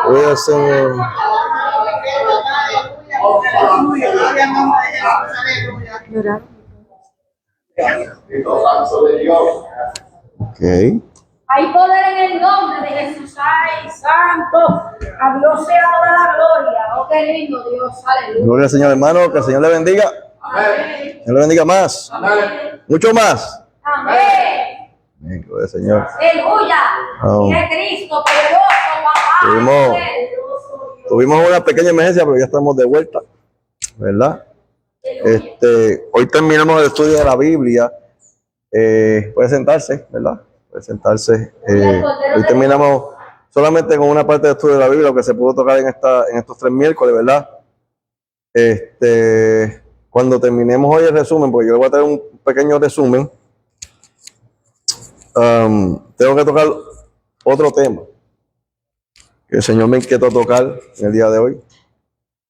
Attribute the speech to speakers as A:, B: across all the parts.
A: Gloria al Señor. Ok.
B: Hay poder en el nombre de Jesús. ¡Ay, santo! A Dios sea toda la gloria. Oh, qué lindo Dios. Aleluya.
A: Gloria al Señor, hermano. Que el Señor le bendiga.
B: Amén.
A: Dios le bendiga más.
B: Amén.
A: Mucho más.
B: Amén.
A: Amén. Gloria al Señor.
B: Aleluya.
A: Oh.
B: ¡Qué Cristo poderoso, papá!
A: Tuvimos una pequeña emergencia, pero ya estamos de vuelta, ¿verdad? Hoy terminamos el estudio de la Biblia. Puede sentarse, ¿verdad? Puede sentarse. Hoy terminamos solamente con una parte del estudio de la Biblia, lo que se pudo tocar en estos 3 miércoles, ¿verdad? Cuando terminemos hoy el resumen, porque yo le voy a traer un pequeño resumen, tengo que tocar otro tema que el Señor me inquietó tocar en el día de hoy.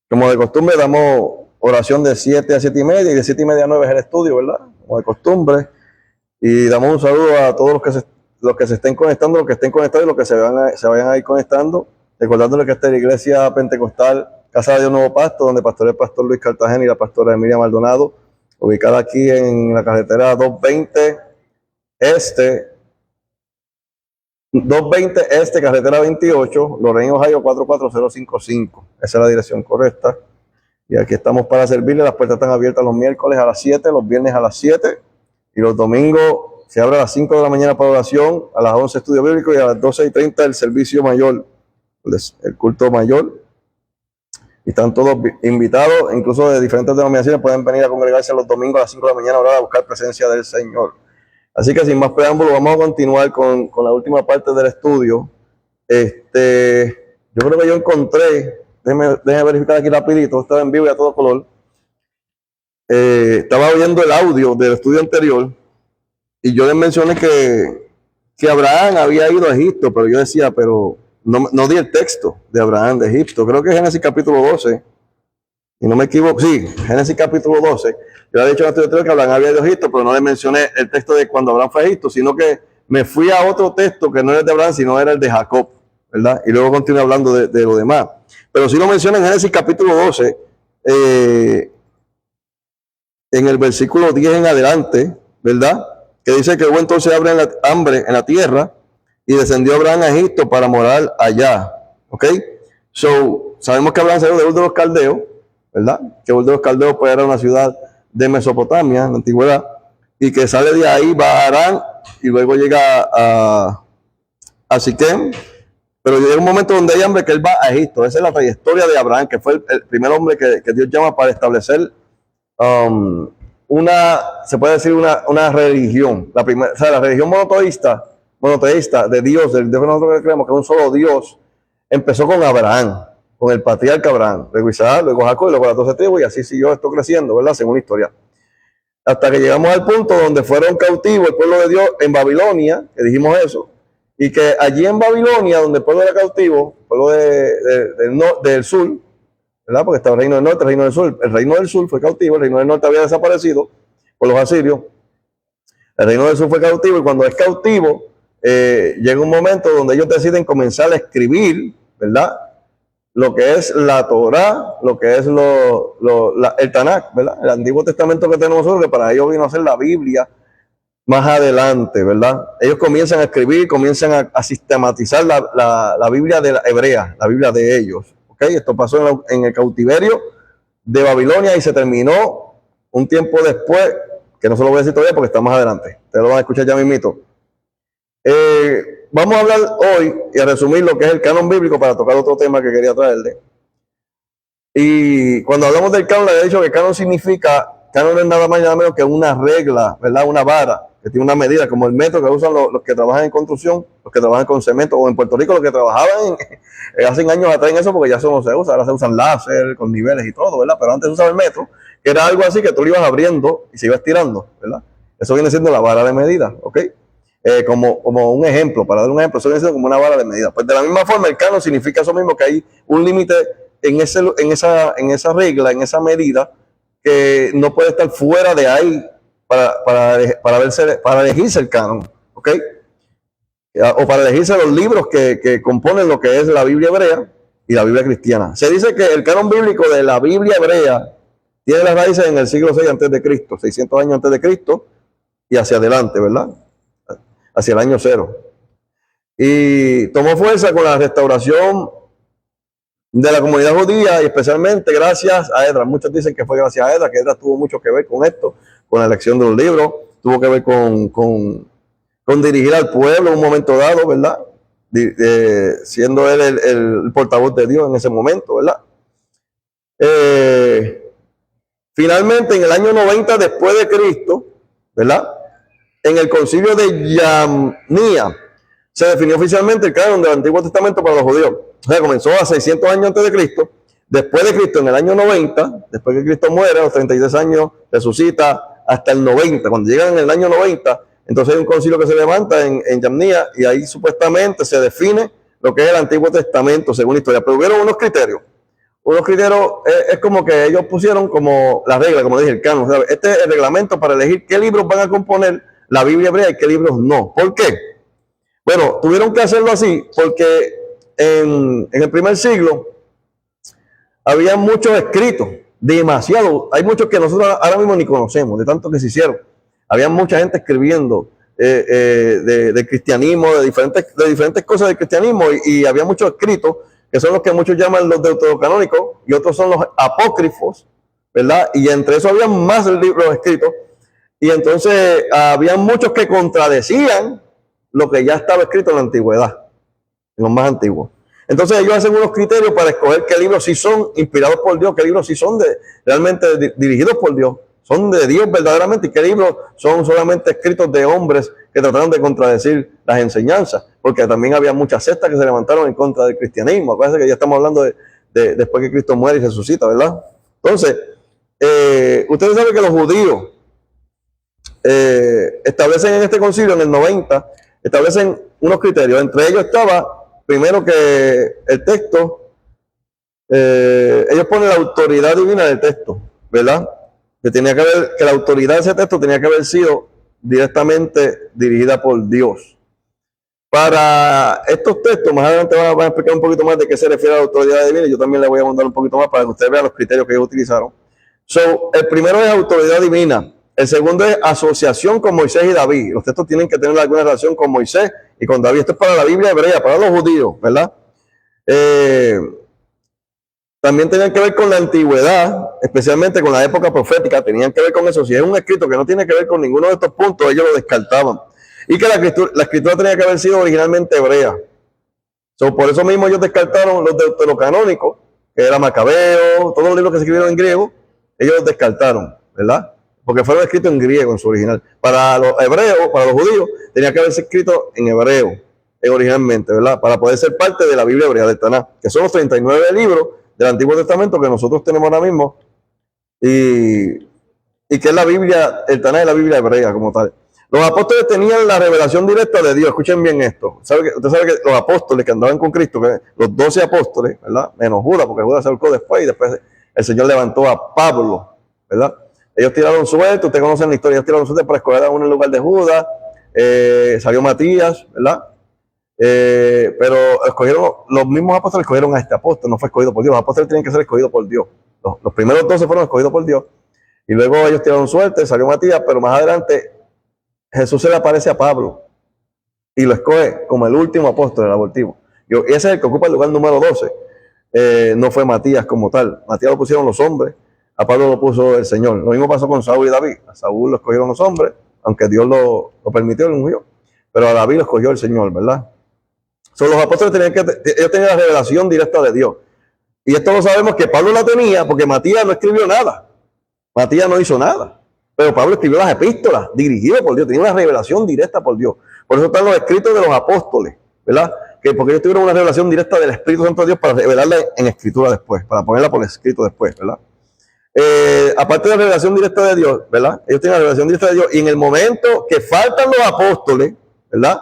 A: Como de costumbre, damos oración de 7 a 7 y media, y de 7 y media a 9 es el estudio, ¿verdad? Como de costumbre. Y damos un saludo a todos los que se estén conectando, los que estén conectados y los que se vayan a ir conectando. Recordándoles que esta es la Iglesia Pentecostal Casa de Dios Nuevo Pasto, donde pastora el pastor Luis Cartagena y la pastora Emilia Maldonado, ubicada aquí en la carretera 220 Este, carretera 28, Lorain, Ohio 44055. Esa es la dirección correcta. Y aquí estamos para servirle. Las puertas están abiertas los miércoles a las 7, los viernes a las 7 y los domingos se abre a las 5 de la mañana para oración, a las 11 estudio bíblico y a las 12:30 el servicio mayor, el culto mayor. Y están todos invitados, incluso de diferentes denominaciones, pueden venir a congregarse los domingos a las 5 de la mañana a orar, a buscar presencia del Señor. Así que sin más preámbulos, vamos a continuar con la última parte del estudio. Yo creo que yo encontré, déjeme verificar aquí rapidito, estaba en vivo y a todo color. Estaba oyendo el audio del estudio anterior y yo les mencioné que Abraham había ido a Egipto, pero yo decía, pero no di el texto de Abraham de Egipto. Creo que es Génesis capítulo 12, y no me equivoco, sí, Génesis capítulo 12. Yo había dicho en el estudio anterior que Abraham había ido a Egipto, pero no le mencioné el texto de cuando Abraham fue a Egipto, sino que me fui a otro texto que no era el de Abraham, sino era el de Jacob, ¿verdad? Y luego continué hablando de lo demás. Pero sí lo menciona en Génesis capítulo 12, en el versículo 10 en adelante, ¿verdad? Que dice que hubo entonces hambre en la tierra y descendió Abraham a Egipto para morar allá. ¿Ok? So, sabemos que Abraham salió de Ur de los Caldeos, ¿verdad? Que Ur de los Caldeos pues, era una ciudad de Mesopotamia, en la antigüedad, y que sale de ahí, va a Harán y luego llega a Siquem. Pero llega un momento donde hay hambre que él va a Egipto. Esa es la trayectoria de Abraham, que fue el primer hombre que Dios llama para establecer se puede decir una religión. La religión monoteísta de Dios, del Dios que nosotros creemos que es un solo Dios, empezó con Abraham, con el patriarca Abraham, luego Isaac, luego Jacob y luego las 12 tribus, y así siguió esto creciendo, ¿verdad? Según la historia. Hasta que llegamos al punto donde fueron cautivos el pueblo de Dios en Babilonia, que dijimos eso, y que allí en Babilonia, donde el pueblo era cautivo, el pueblo del sur, ¿verdad? Porque estaba el reino del norte, el reino del sur. El reino del sur fue cautivo, el reino del norte había desaparecido por los asirios. El reino del sur fue cautivo, y cuando es cautivo, llega un momento donde ellos deciden comenzar a escribir, ¿verdad? Lo que es la Torá, lo que es el Tanakh, ¿verdad? El Antiguo Testamento que tenemos nosotros, que para ellos vino a ser la Biblia más adelante, ¿verdad? Ellos comienzan a escribir, comienzan a sistematizar la Biblia de la hebrea, la Biblia de ellos. ¿Okay? Esto pasó en el cautiverio de Babilonia y se terminó un tiempo después, que no se lo voy a decir todavía porque está más adelante. Ustedes lo van a escuchar ya mismito. Vamos a hablar hoy y a resumir lo que es el canon bíblico para tocar otro tema que quería traerle. Y cuando hablamos del canon, le he dicho que canon no es nada más y nada menos que una regla, ¿verdad? Una vara que tiene una medida, como el metro que usan los que trabajan en construcción, los que trabajan con cemento, o en Puerto Rico los que trabajaban hace años atrás en eso, porque ya eso no se usa, ahora se usan láser con niveles y todo, ¿verdad? Pero antes se usaba el metro, que era algo así que tú lo ibas abriendo y se iba estirando, ¿verdad? Eso viene siendo la vara de medida, ¿ok? Como un ejemplo, para dar un ejemplo, eso viene siendo como una vara de medida. Pues de la misma forma, el canon significa eso mismo, que hay un límite en esa regla, en esa medida, que no puede estar fuera de ahí para elegirse el canon, ¿ok? o para elegirse los libros que componen lo que es la Biblia hebrea y la Biblia cristiana. Se dice que el canon bíblico de la Biblia hebrea tiene las raíces en el siglo VI antes de Cristo, 600 años antes de Cristo y hacia adelante, ¿verdad? Hacia el año 0. Y tomó fuerza con la restauración de la comunidad judía y especialmente gracias a Esdras. Muchos dicen que fue gracias a Esdras, que Esdras tuvo mucho que ver con esto, con la elección de los libros, tuvo que ver con dirigir al pueblo en un momento dado, ¿verdad? Siendo él el portavoz de Dios en ese momento, ¿verdad? Finalmente, en el año 90 después de Cristo, ¿verdad? En el concilio de Yamnia se definió oficialmente el canon del Antiguo Testamento para los judíos. O sea, comenzó a 600 años antes de Cristo. Después de Cristo, en el año 90, después que Cristo muere, a los 33 años, resucita hasta el 90. Cuando llegan en el año 90, entonces hay un concilio que se levanta en Yamnia y ahí supuestamente se define lo que es el Antiguo Testamento según la historia. Pero hubieron unos criterios. Unos criterios es como que ellos pusieron como la regla, como dije, el canon. O sea, este es el reglamento para elegir qué libros van a componer la Biblia hebrea y qué libros no. ¿Por qué? Bueno, tuvieron que hacerlo así porque en el primer siglo había muchos escritos, demasiado. Hay muchos que nosotros ahora mismo ni conocemos, de tanto que se hicieron. Había mucha gente escribiendo de cristianismo, de diferentes cosas del cristianismo y había muchos escritos que son los que muchos llaman los deuterocanónicos y otros son los apócrifos, ¿verdad? Y entre eso había más libros escritos y entonces había muchos que contradecían lo que ya estaba escrito en la antigüedad, en los más antiguos. Entonces ellos hacen unos criterios para escoger qué libros sí son inspirados por Dios, qué libros sí son realmente dirigidos por Dios, son de Dios verdaderamente y qué libros son solamente escritos de hombres que trataron de contradecir las enseñanzas, porque también había muchas sectas que se levantaron en contra del cristianismo. Acuérdense que ya estamos hablando de después que Cristo muere y resucita, ¿verdad? Entonces, ustedes saben que los judíos establecen en este concilio, en el 90, establecen unos criterios. Entre ellos estaba, primero, que el texto, ellos ponen la autoridad divina del texto, ¿verdad? Que la autoridad de ese texto tenía que haber sido directamente dirigida por Dios. Para estos textos, más adelante van a explicar un poquito más de qué se refiere a la autoridad divina, y yo también le voy a mandar un poquito más para que ustedes vean los criterios que ellos utilizaron. El primero es autoridad divina. El segundo es asociación con Moisés y David. Los textos tienen que tener alguna relación con Moisés y con David. Esto es para la Biblia hebrea, para los judíos, ¿verdad? También tenían que ver con la antigüedad, especialmente con la época profética. Tenían que ver con eso. Si es un escrito que no tiene que ver con ninguno de estos puntos, ellos lo descartaban. Y que la escritura tenía que haber sido originalmente hebrea. Por eso mismo ellos descartaron los deuterocanónicos, que era Macabeo, todos los libros que se escribieron en griego, ellos los descartaron, ¿verdad? Porque fueron escritos en griego en su original. Para los hebreos, para los judíos, tenía que haberse escrito en hebreo, originalmente, ¿verdad? Para poder ser parte de la Biblia hebrea del Taná, que son los 39 libros del Antiguo Testamento que nosotros tenemos ahora mismo, y que es la Biblia, el Taná es la Biblia hebrea como tal. Los apóstoles tenían la revelación directa de Dios. Escuchen bien esto. Usted sabe que los apóstoles que andaban con Cristo, que los 12 apóstoles, ¿verdad? Menos Judas, porque Judas se ahorcó después y después el Señor levantó a Pablo, ¿verdad? Ellos tiraron suerte, ustedes conocen la historia, ellos tiraron suerte para escoger a uno en lugar de Judas, salió Matías, ¿verdad? Pero los mismos apóstoles escogieron a este apóstol, no fue escogido por Dios. Los apóstoles tienen que ser escogidos por Dios. Los primeros 12 fueron escogidos por Dios. Y luego ellos tiraron suerte, salió Matías, pero más adelante Jesús se le aparece a Pablo y lo escoge como el último apóstol, el abortivo. Y ese es el que ocupa el lugar número 12. No fue Matías como tal. Matías lo pusieron los hombres, a Pablo lo puso el Señor. Lo mismo pasó con Saúl y David. A Saúl lo escogieron los hombres, aunque Dios lo permitió, lo ungió. Pero a David lo escogió el Señor, ¿verdad? Los apóstoles ellos tenían la revelación directa de Dios. Y esto lo sabemos que Pablo la tenía porque Matías no escribió nada. Matías no hizo nada. Pero Pablo escribió las epístolas dirigidas por Dios. Tenía una revelación directa por Dios. Por eso están los escritos de los apóstoles, ¿verdad? Porque ellos tuvieron una revelación directa del Espíritu Santo de Dios para revelarla en escritura después, para ponerla por escrito después, ¿verdad? Aparte de la revelación directa de Dios, ¿verdad? Ellos tienen la revelación directa de Dios y en el momento que faltan los apóstoles, ¿verdad?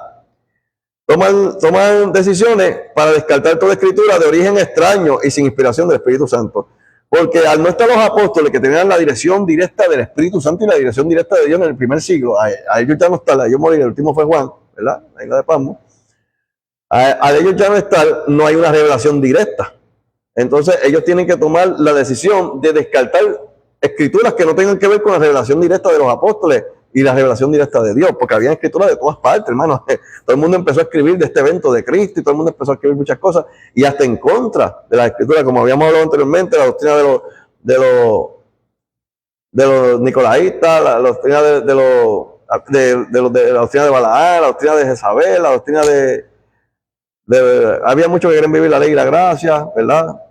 A: Toman decisiones para descartar toda escritura de origen extraño y sin inspiración del Espíritu Santo. Porque al no estar los apóstoles que tenían la dirección directa del Espíritu Santo y la dirección directa de Dios en el primer siglo, a ellos ya no está, ellos morían, el último fue Juan, ¿verdad? La isla de Patmos. Al ellos ya no estar, no hay una revelación directa. Entonces ellos tienen que tomar la decisión de descartar escrituras que no tengan que ver con la revelación directa de los apóstoles y la revelación directa de Dios, porque había escrituras de todas partes, hermano. Todo el mundo empezó a escribir de este evento de Cristo y todo el mundo empezó a escribir muchas cosas y hasta en contra de la escritura, como habíamos hablado anteriormente, la doctrina de los nicolaítas, la doctrina de la doctrina de Balaán, la doctrina de Jezabel, la doctrina había muchos que quieren vivir la ley y la gracia, ¿verdad?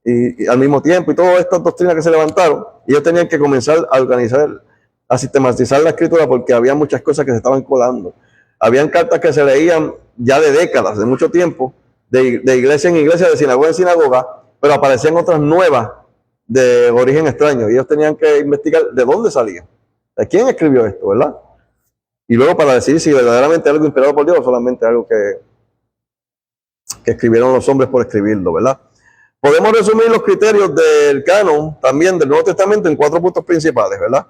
A: Y al mismo tiempo, y todas estas doctrinas que se levantaron, ellos tenían que comenzar a organizar, a sistematizar la escritura, porque había muchas cosas que se estaban colando. Habían cartas que se leían ya de décadas, de mucho tiempo, de iglesia en iglesia, de sinagoga en sinagoga, pero aparecían otras nuevas de origen extraño, y ellos tenían que investigar de dónde salían, de quién escribió esto, ¿verdad? Y luego para decidir si verdaderamente algo inspirado por Dios o solamente algo que escribieron los hombres por escribirlo, ¿verdad? Podemos resumir los criterios del canon, también del Nuevo Testamento, en 4 puntos principales, ¿verdad?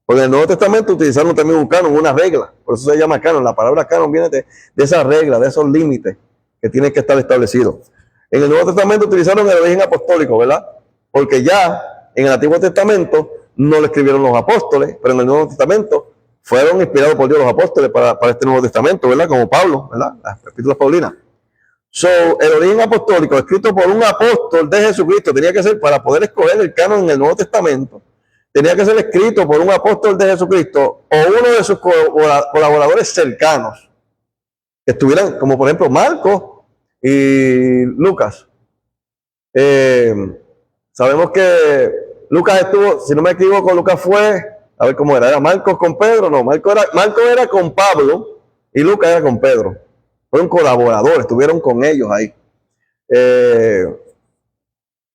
A: Porque en el Nuevo Testamento utilizaron también un canon, una regla, por eso se llama canon. La palabra canon viene de esa regla, de esos límites que tienen que estar establecidos. En el Nuevo Testamento utilizaron el origen apostólico, ¿verdad? Porque ya en el Antiguo Testamento no lo escribieron los apóstoles, pero en el Nuevo Testamento fueron inspirados por Dios los apóstoles para este Nuevo Testamento, ¿verdad? Como Pablo, ¿verdad? Las epístolas paulinas. So, el origen apostólico, escrito por un apóstol de Jesucristo, tenía que ser, para poder escoger el canon en el Nuevo Testamento, tenía que ser escrito por un apóstol de Jesucristo o uno de sus colaboradores cercanos, que estuvieran, como por ejemplo Marcos y Lucas. Sabemos que Lucas estuvo, si no me equivoco, Lucas fue, a ver cómo era Marcos con Pedro, no, Marcos era con Pablo y Lucas era con Pedro. Fueron colaboradores, estuvieron con ellos ahí.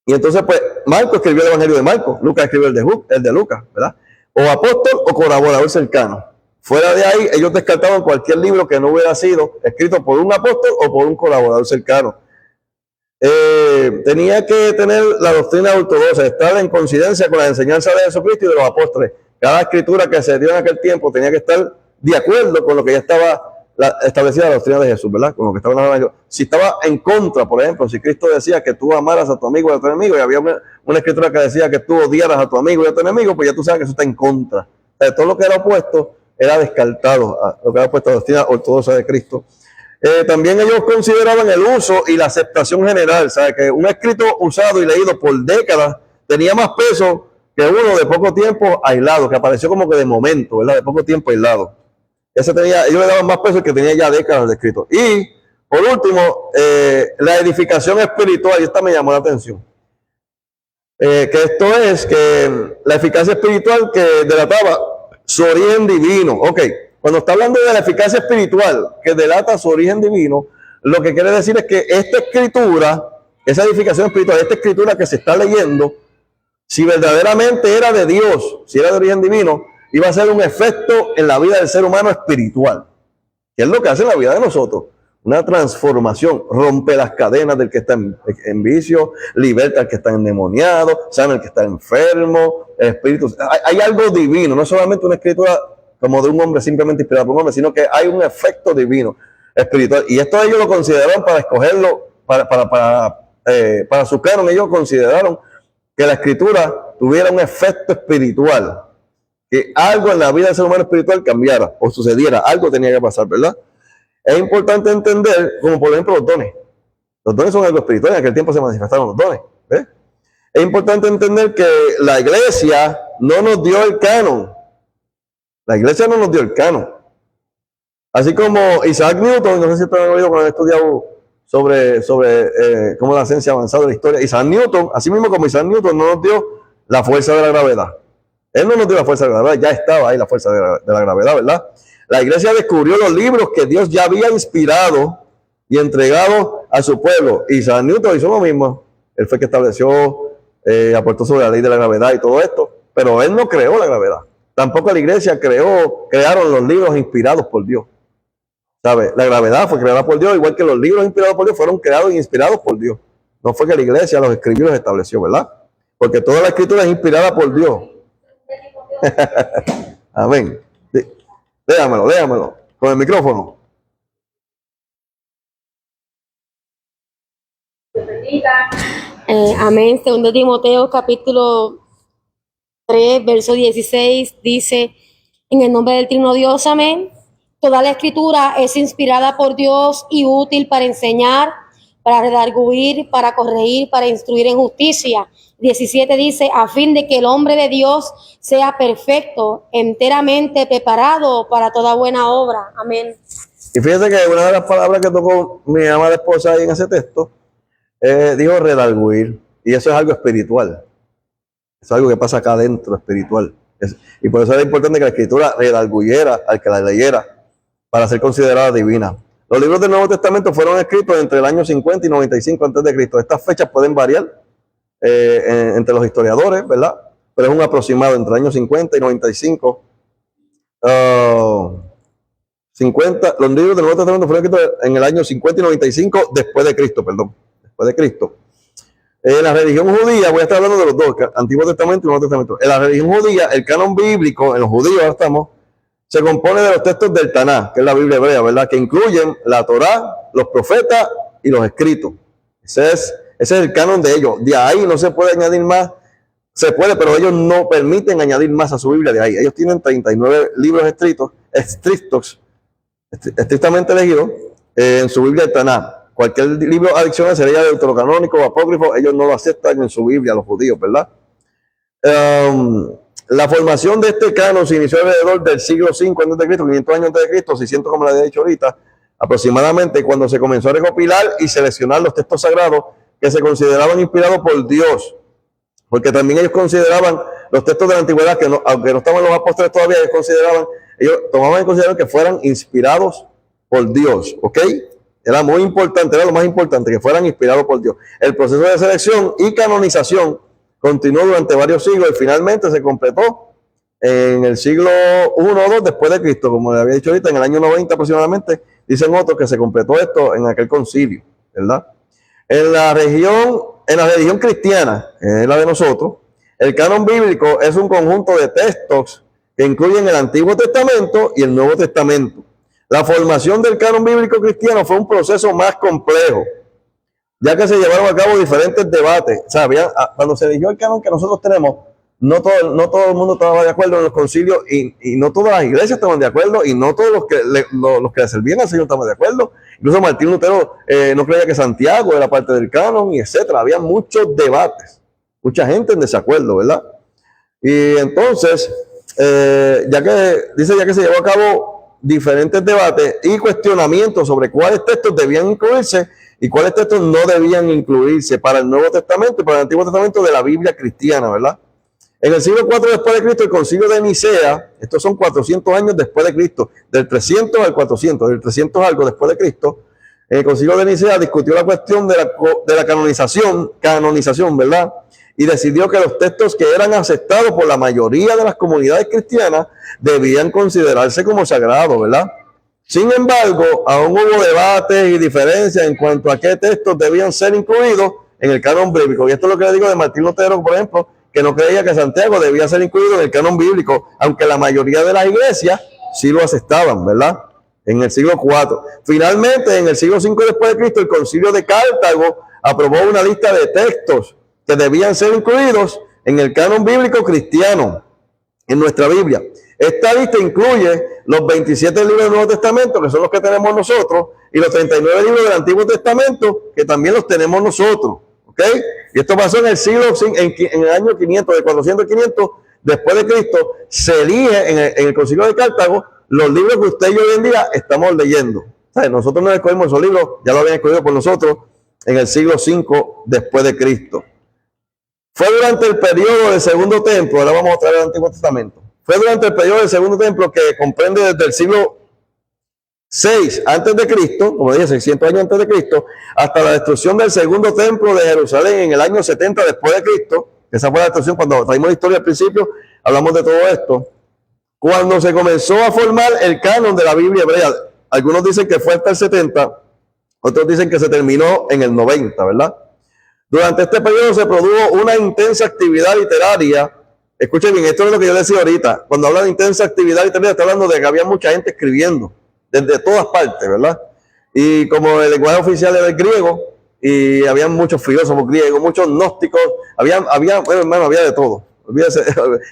A: Y entonces, pues, Marcos escribió el Evangelio de Marcos, Lucas escribió el de Lucas, ¿verdad? O apóstol o colaborador cercano. Fuera de ahí, ellos descartaban cualquier libro que no hubiera sido escrito por un apóstol o por un colaborador cercano. Tenía que tener la doctrina ortodoxa, estar en coincidencia con la enseñanza de Jesucristo y de los apóstoles. Cada escritura que se dio en aquel tiempo tenía que estar de acuerdo con lo que ya estaba establecida la doctrina de Jesús, ¿verdad? Con lo que estaba hablando. Si estaba en contra, por ejemplo, si Cristo decía que tú amaras a tu amigo y a tu enemigo, y había una escritura que decía que tú odiaras a tu amigo y a tu enemigo, pues ya tú sabes que eso está en contra. O sea, todo lo que era opuesto era descartado, a lo que era opuesto a la doctrina ortodoxa de Cristo. También ellos consideraban el uso y la aceptación general, ¿sabes? Que un escrito usado y leído por décadas tenía más peso que uno de poco tiempo aislado, que apareció como que de momento, ¿verdad? De poco tiempo aislado. Ellos le daban más peso que tenía ya décadas de escrito. Y, por último, la edificación espiritual, y esta me llamó la atención. Que esto es que la eficacia espiritual que delataba su origen divino. Ok, cuando está hablando de la eficacia espiritual que delata su origen divino, lo que quiere decir es que esta escritura, esa edificación espiritual, esta escritura que se está leyendo, si verdaderamente era de Dios, si era de origen divino, iba a ser un efecto en la vida del ser humano espiritual, que es lo que hace en la vida de nosotros. Una transformación, rompe las cadenas del que está en vicio, liberta al que está endemoniado, sana al que está enfermo, el espíritu. Hay algo divino, no solamente una escritura como de un hombre simplemente inspirada por un hombre, sino que hay un efecto divino espiritual. Y esto ellos lo consideraron para escogerlo, para su canon, ellos consideraron que la escritura tuviera un efecto espiritual, que algo en la vida del ser humano espiritual cambiara o sucediera, algo tenía que pasar, ¿verdad? Es importante entender, como por ejemplo los dones. Los dones son algo espiritual, en aquel tiempo se manifestaron los dones. ¿Ves? Es importante entender que la iglesia no nos dio el canon. La iglesia no nos dio el canon. Así como Isaac Newton, no sé si ustedes han oído cuando han estudiado sobre cómo la ciencia ha avanzado en la historia. Isaac Newton, así mismo como Isaac Newton no nos dio la fuerza de la gravedad. Él no nos dio la fuerza de la gravedad, ya estaba ahí la fuerza de la gravedad, ¿verdad? La iglesia descubrió los libros que Dios ya había inspirado y entregado a su pueblo. Isaac Newton hizo lo mismo. Él fue el que estableció, aportó sobre la ley de la gravedad y todo esto, pero él no creó la gravedad. Tampoco la iglesia crearon los libros inspirados por Dios. ¿Sabe? La gravedad fue creada por Dios, igual que los libros inspirados por Dios fueron creados e inspirados por Dios. No fue que la iglesia los escribió y los estableció, ¿verdad? Porque toda la escritura es inspirada por Dios. Amén. Léamelo, con el micrófono.
B: bendiga.
C: Amén. Segundo Timoteo capítulo 3, verso 16 dice, en el nombre del Trino Dios, amén. Toda la escritura es inspirada por Dios y útil para enseñar, para redarguir, para corregir, para instruir en justicia. 17 dice, a fin de que el hombre de Dios sea perfecto, enteramente preparado para toda buena obra. Amén.
A: Y fíjense que una de las palabras que tocó mi amada esposa ahí en ese texto, dijo redarguir, y eso es algo espiritual. Es algo que pasa acá adentro, espiritual. Y por eso era importante que la escritura redarguyera al que la leyera para ser considerada divina. Los libros del Nuevo Testamento fueron escritos entre el año 50 y 95 antes de Cristo. Estas fechas pueden variar entre los historiadores, ¿verdad? Pero es un aproximado entre el año 50 y 95. 50, los libros del Nuevo Testamento fueron escritos en el año 50 y 95 después de Cristo, perdón. Después de Cristo. En la religión judía, voy a estar hablando de los dos, Antiguo Testamento y Nuevo Testamento. En la religión judía, el canon bíblico, en los judíos ahora estamos, se compone de los textos del Taná, que es la Biblia hebrea, ¿verdad? Que incluyen la Torá, los profetas y los escritos. Ese es el canon de ellos. De ahí no se puede añadir más. Se puede, pero ellos no permiten añadir más a su Biblia de ahí. Ellos tienen 39 libros estrictamente elegidos en su Biblia del Taná. Cualquier libro adicional sería deuterocanónico o apócrifo, ellos no lo aceptan en su Biblia, los judíos, ¿verdad? La formación de este canon se inició alrededor del siglo V a.C., 500 años antes de Cristo, 600 como le había dicho ahorita, aproximadamente, cuando se comenzó a recopilar y seleccionar los textos sagrados que se consideraban inspirados por Dios, porque también ellos consideraban los textos de la antigüedad, que no, aunque no estaban los apóstoles todavía, ellos tomaban en consideración que fueran inspirados por Dios, ¿ok? Era muy importante, era lo más importante, que fueran inspirados por Dios. El proceso de selección y canonización continuó durante varios siglos y finalmente se completó en el siglo I o II después de Cristo, como le había dicho ahorita, en el año 90 aproximadamente, dicen otros que se completó esto en aquel concilio, ¿verdad? En la religión cristiana, que es la de nosotros, el canon bíblico es un conjunto de textos que incluyen el Antiguo Testamento y el Nuevo Testamento. La formación del canon bíblico cristiano fue un proceso más complejo, ya que se llevaron a cabo diferentes debates. O sea, cuando se eligió el canon que nosotros tenemos, no todo el mundo estaba de acuerdo en los concilios y no todas las iglesias estaban de acuerdo y no todos los que le servían al Señor estaban de acuerdo. Incluso Martín Lutero no creía que Santiago era parte del canon y etcétera. Había muchos debates, mucha gente en desacuerdo, ¿verdad? Y entonces, ya que se llevó a cabo diferentes debates y cuestionamientos sobre cuáles textos debían incluirse y cuáles textos no debían incluirse para el Nuevo Testamento y para el Antiguo Testamento de la Biblia cristiana, ¿verdad? En el siglo IV después de Cristo, el concilio de Nicea, estos son 400 años después de Cristo, del 300 al 400, del 300 algo después de Cristo, el concilio de Nicea discutió la cuestión de la canonización, ¿verdad? Y decidió que los textos que eran aceptados por la mayoría de las comunidades cristianas debían considerarse como sagrados, ¿verdad? Sin embargo, aún hubo debates y diferencias en cuanto a qué textos debían ser incluidos en el canon bíblico. Y esto es lo que le digo de Martín Lutero, por ejemplo, que no creía que Santiago debía ser incluido en el canon bíblico, aunque la mayoría de las iglesias sí lo aceptaban, ¿verdad? En el siglo IV. Finalmente, en el siglo V después de Cristo, el concilio de Cartago aprobó una lista de textos que debían ser incluidos en el canon bíblico cristiano, en nuestra Biblia. Esta lista incluye los 27 libros del Nuevo Testamento, que son los que tenemos nosotros, y los 39 libros del Antiguo Testamento, que también los tenemos nosotros. ¿Ok? Y esto pasó en el siglo, en el año 500, de 400 a 500 después de Cristo, se elige en el concilio de Cartago los libros que usted y yo hoy en día estamos leyendo. ¿Sabe? Nosotros no escogimos esos libros, ya lo habían escogido por nosotros en el siglo V después de Cristo. Fue durante el periodo del Segundo Templo, ahora vamos a traer el Antiguo Testamento. Fue durante el periodo del Segundo Templo, que comprende desde el siglo VI antes de Cristo, como dije, 600 años antes de Cristo, hasta la destrucción del Segundo Templo de Jerusalén en el año 70 después de Cristo. Esa fue la destrucción. Cuando traímos la historia al principio, hablamos de todo esto. Cuando se comenzó a formar el canon de la Biblia hebrea, algunos dicen que fue hasta el 70, otros dicen que se terminó en el 90, ¿verdad? Durante este periodo se produjo una intensa actividad literaria. Escuchen bien, esto es lo que yo decía ahorita. Cuando habla de intensa actividad literaria, está hablando de que había mucha gente escribiendo desde todas partes, ¿verdad? Y como el lenguaje oficial era el griego, y había muchos filósofos griegos, muchos gnósticos, bueno, hermano, había de todo. Olvídese,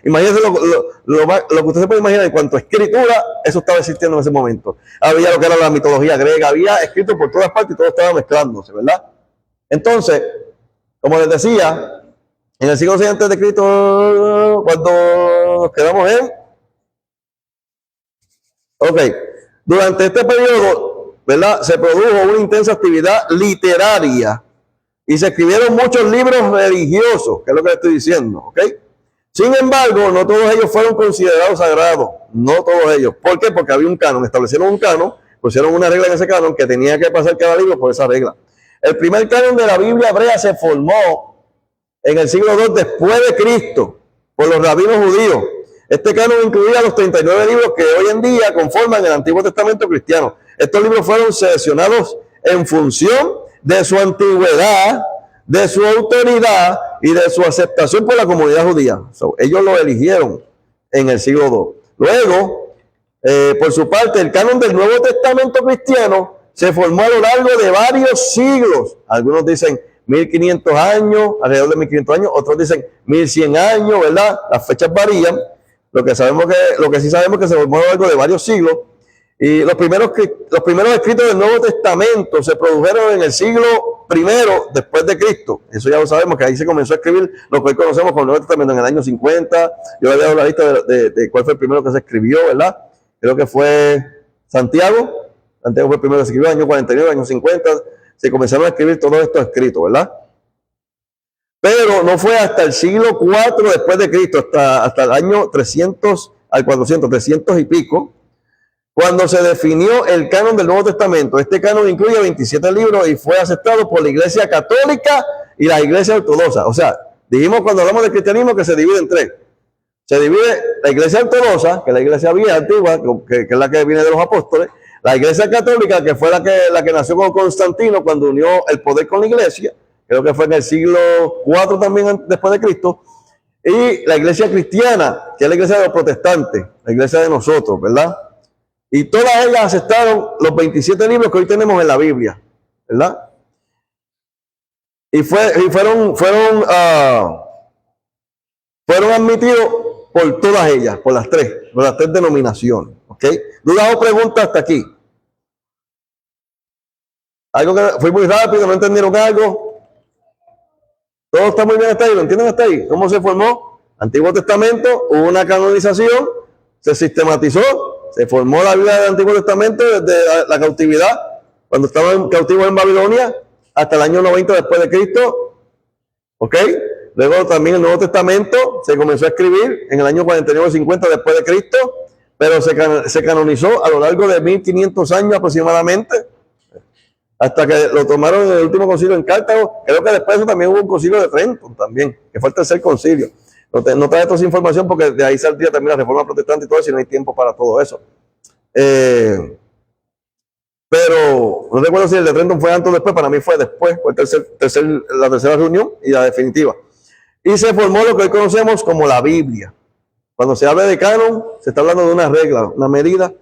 A: imagínense lo que usted se puede imaginar en cuanto a escritura, eso estaba existiendo en ese momento. Había lo que era la mitología griega, había escrito por todas partes y todo estaba mezclándose, ¿verdad? Entonces, como les decía, en el siglo VI antes de Cristo, cuando nos quedamos en... Ok, durante este periodo, ¿verdad? Se produjo una intensa actividad literaria y se escribieron muchos libros religiosos, que es lo que le estoy diciendo, ¿ok? Sin embargo, no todos ellos fueron considerados sagrados, no todos ellos. ¿Por qué? Porque había un canon, establecieron un canon, pusieron una regla en ese canon que tenía que pasar cada libro por esa regla. El primer canon de la Biblia hebrea se formó en el siglo II después de Cristo por los rabinos judíos. Este canon incluía los 39 libros que hoy en día conforman el Antiguo Testamento cristiano. Estos libros fueron seleccionados en función de su antigüedad, de su autoridad y de su aceptación por la comunidad judía. Ellos lo eligieron en el siglo II. Luego, por su parte, el canon del Nuevo Testamento cristiano se formó a lo largo de varios siglos. Algunos dicen 1500 años, alrededor de 1500 años, otros dicen 1100 años, ¿verdad? Las fechas varían. Lo que sí sabemos que se formó a lo largo de varios siglos. Y los primeros escritos del Nuevo Testamento se produjeron en el siglo I después de Cristo. Eso ya lo sabemos, que ahí se comenzó a escribir lo que hoy conocemos como el Nuevo Testamento en el año 50. Yo le había dado la lista de cuál fue el primero que se escribió, ¿verdad? Creo que fue Santiago. Santiago fue el primero que se escribió en el año 49, año 50. Se comenzaron a escribir todos estos escritos, ¿verdad? Pero no fue hasta el siglo IV después de Cristo, hasta el año 300 al 400, 300 y pico, cuando se definió el canon del Nuevo Testamento. Este canon incluye 27 libros y fue aceptado por la Iglesia Católica y la Iglesia Ortodoxa. O sea, dijimos cuando hablamos del cristianismo que se divide en tres. Se divide la Iglesia Ortodoxa, que es la Iglesia vieja, antigua, que es la que viene de los apóstoles, la Iglesia Católica, que fue la que nació con Constantino cuando unió el poder con la Iglesia, creo que fue en el siglo IV también después de Cristo, y la Iglesia Cristiana, que es la Iglesia de los protestantes, la Iglesia de nosotros, ¿verdad? Y todas ellas aceptaron los 27 libros que hoy tenemos en la Biblia, ¿verdad? Y fueron admitidos por todas ellas, por las tres denominaciones, ¿ok? ¿Dudas o preguntas hasta aquí? Algo que fui muy rápido, no entendieron algo. Todo está muy bien hasta ahí, ¿lo entienden hasta ahí? ¿Cómo se formó? Antiguo Testamento, hubo una canonización, se sistematizó, se formó la Biblia del Antiguo Testamento desde la cautividad, cuando estaban cautivos en Babilonia, hasta el año 90 después de Cristo. ¿Ok? Luego también el Nuevo Testamento se comenzó a escribir en el año 49-50 después de Cristo, pero se canonizó a lo largo de 1500 años aproximadamente, hasta que lo tomaron en el último concilio en Cartago. Creo que después de eso también hubo un concilio de Trenton también, que fue el tercer concilio. No trae toda esa información porque de ahí saldría también la reforma protestante y todo eso, y no hay tiempo para todo eso. Pero no recuerdo si el de Trenton fue antes o después, para mí fue después, fue la tercera reunión y la definitiva. Y se formó lo que hoy conocemos como la Biblia. Cuando se habla de canon, se está hablando de una regla, una medida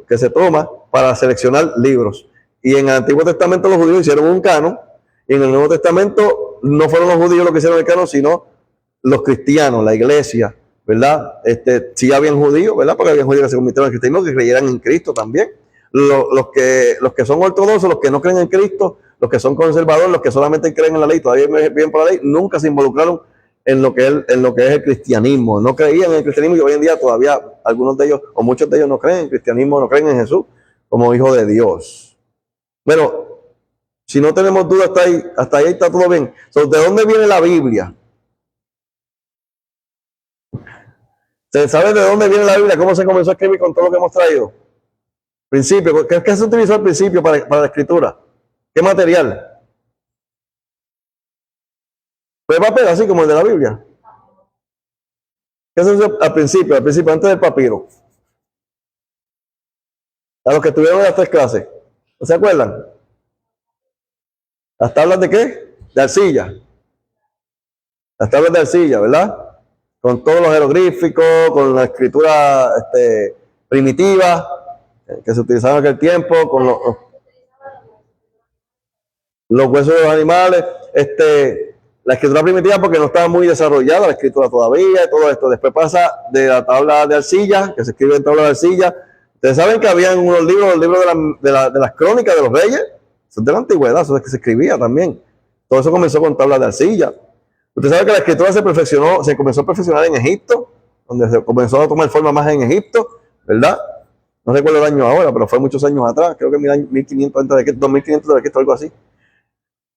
A: que se toma para seleccionar libros. Y en el Antiguo Testamento los judíos hicieron un canon, y en el Nuevo Testamento no fueron los judíos los que hicieron el canon, sino los cristianos, la iglesia, ¿verdad? Sí habían judíos, ¿verdad? Porque habían judíos que se convirtieron en cristianos, que creyeran en Cristo también. Los que son ortodoxos, los que no creen en Cristo, los que son conservadores, los que solamente creen en la ley, todavía viven por la ley, nunca se involucraron en lo que es el cristianismo. No creían en el cristianismo, y hoy en día todavía algunos de ellos, o muchos de ellos, no creen en el cristianismo, no creen en Jesús como hijo de Dios. Bueno, si no tenemos dudas hasta ahí está todo bien. ¿De dónde viene la Biblia? ¿Se sabe de dónde viene la Biblia? ¿Cómo se comenzó a escribir con todo lo que hemos traído? Principio, ¿qué se utilizó al principio para la escritura? ¿Qué material? Fue papel, así como el de la Biblia. ¿Qué se usó al principio, antes del papiro? A los que estuvieron en las tres clases. ¿No se acuerdan? ¿Las tablas de qué? De arcilla. Las tablas de arcilla, ¿verdad? Con todos los jeroglíficos, con la escritura primitiva que se utilizaba en aquel tiempo, con los huesos de los animales, la escritura primitiva porque no estaba muy desarrollada, la escritura todavía, y todo esto. Después pasa de la tabla de arcilla, que se escribe en tabla de arcilla. Ustedes saben que había unos libros, los libros de las crónicas de los reyes, eso es de la antigüedad, eso es que se escribía también. Todo eso comenzó con tablas de arcilla. Usted sabe que la escritura se comenzó a perfeccionar en Egipto, donde se comenzó a tomar forma más en Egipto, ¿verdad? No recuerdo el año ahora, pero fue muchos años atrás, creo que en el año 1500 antes de Cristo, 2500 de Cristo, algo así.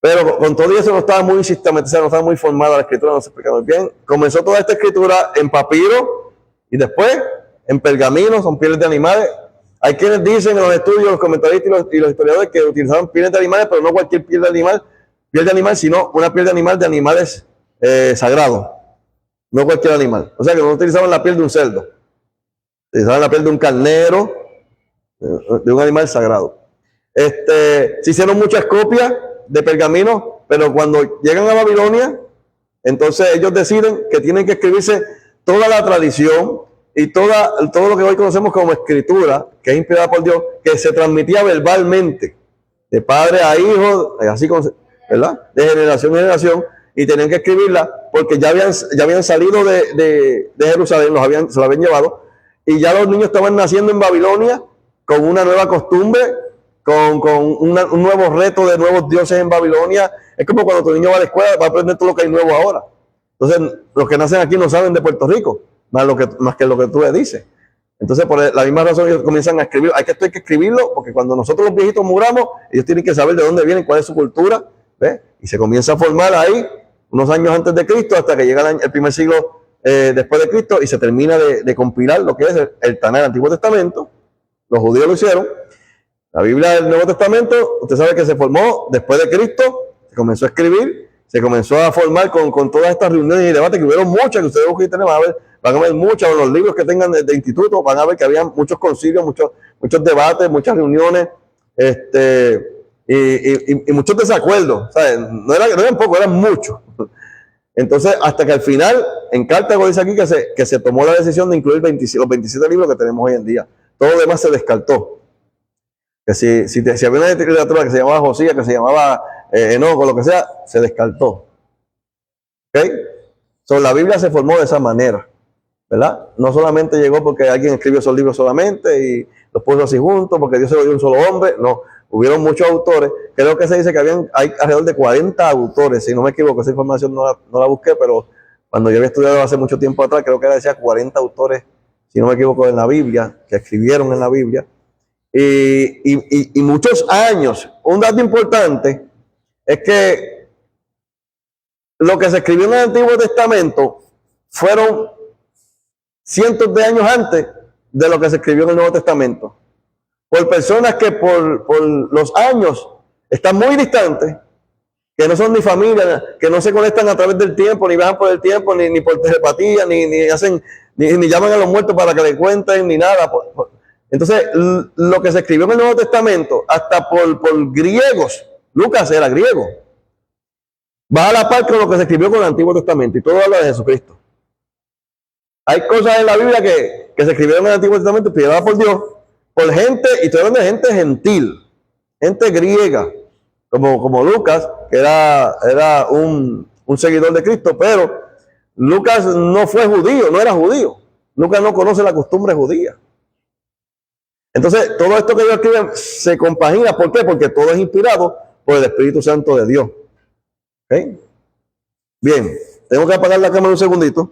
A: Pero con todo eso no estaba muy sistematizada, no estaba muy formada la escritura, no se explicaba bien. Comenzó toda esta escritura en papiro y después en pergamino, son pieles de animales. Hay quienes dicen en los estudios, los comentaristas y los historiadores que utilizaban pieles de animales, pero no cualquier piel de animal, sino una piel de animales sagrados, no cualquier animal. O sea que no utilizaban la piel de un cerdo, utilizaban la piel de un carnero, de un animal sagrado. Se hicieron muchas copias de pergamino, pero cuando llegan a Babilonia, entonces ellos deciden que tienen que escribirse toda la tradición y todo lo que hoy conocemos como escritura, que es inspirada por Dios, que se transmitía verbalmente, de padre a hijo, así, ¿verdad? De generación en generación, y tenían que escribirla porque ya habían salido de Jerusalén, se la habían llevado, y ya los niños estaban naciendo en Babilonia con una nueva costumbre, con un nuevo reto de nuevos dioses en Babilonia. Es como cuando tu niño va a la escuela, va a aprender todo lo que hay nuevo ahora. Entonces, los que nacen aquí no saben de Puerto Rico, más que lo que tú le dices. Entonces, por la misma razón, ellos comienzan a escribir. Esto hay que escribirlo, porque cuando nosotros los viejitos muramos, ellos tienen que saber de dónde vienen, cuál es su cultura, ¿ves? Y se comienza a formar ahí, unos años antes de Cristo, hasta que llega el primer siglo después de Cristo, y se termina de compilar lo que es el Taná, el Antiguo Testamento. Los judíos lo hicieron. La Biblia del Nuevo Testamento, usted sabe que se formó después de Cristo, se comenzó a escribir, se comenzó a formar con todas estas reuniones y debates, que hubieron muchas, que ustedes buscan internet, van a ver muchas, o los libros que tengan de instituto, van a ver que había muchos concilios, muchos debates, muchas reuniones, y muchos desacuerdos, ¿sabes? No eran pocos, eran muchos. Entonces, hasta que al final, en Cartago dice aquí que se tomó la decisión de incluir los 27 libros que tenemos hoy en día. Todo lo demás se descartó. Que si había una literatura que se llamaba Josías, que se llamaba Enoco, lo que sea, se descartó. ¿Ok? La Biblia se formó de esa manera, ¿verdad? No solamente llegó porque alguien escribió esos libros solamente y los puso así juntos, porque Dios se lo dio a un solo hombre. No, hubieron muchos autores. Creo que se dice que hay alrededor de 40 autores, si no me equivoco, esa información no la busqué, pero cuando yo había estudiado hace mucho tiempo atrás, creo que decía 40 autores, si no me equivoco, en la Biblia, que escribieron en la Biblia. Y muchos años. Un dato importante es que lo que se escribió en el Antiguo Testamento fueron cientos de años antes de lo que se escribió en el Nuevo Testamento, por personas que por los años están muy distantes, que no son ni familia, que no se conectan a través del tiempo, ni viajan por el tiempo, ni por telepatía, ni llaman a los muertos para que le cuenten, ni nada. Entonces, lo que se escribió en el Nuevo Testamento, hasta por griegos, Lucas era griego, va a la par con lo que se escribió con el Antiguo Testamento, y todo habla de Jesucristo. Hay cosas en la Biblia que se escribieron en el Antiguo Testamento, inspiradas por Dios, por gente, y estoy hablando de gente gentil, gente griega, como Lucas, que era un seguidor de Cristo, pero Lucas no fue judío, no era judío. Lucas no conoce la costumbre judía. Entonces, todo esto que ellos escriben se compagina. ¿Por qué? Porque todo es inspirado por el Espíritu Santo de Dios. ¿Okay? Bien, tengo que apagar la cámara un segundito.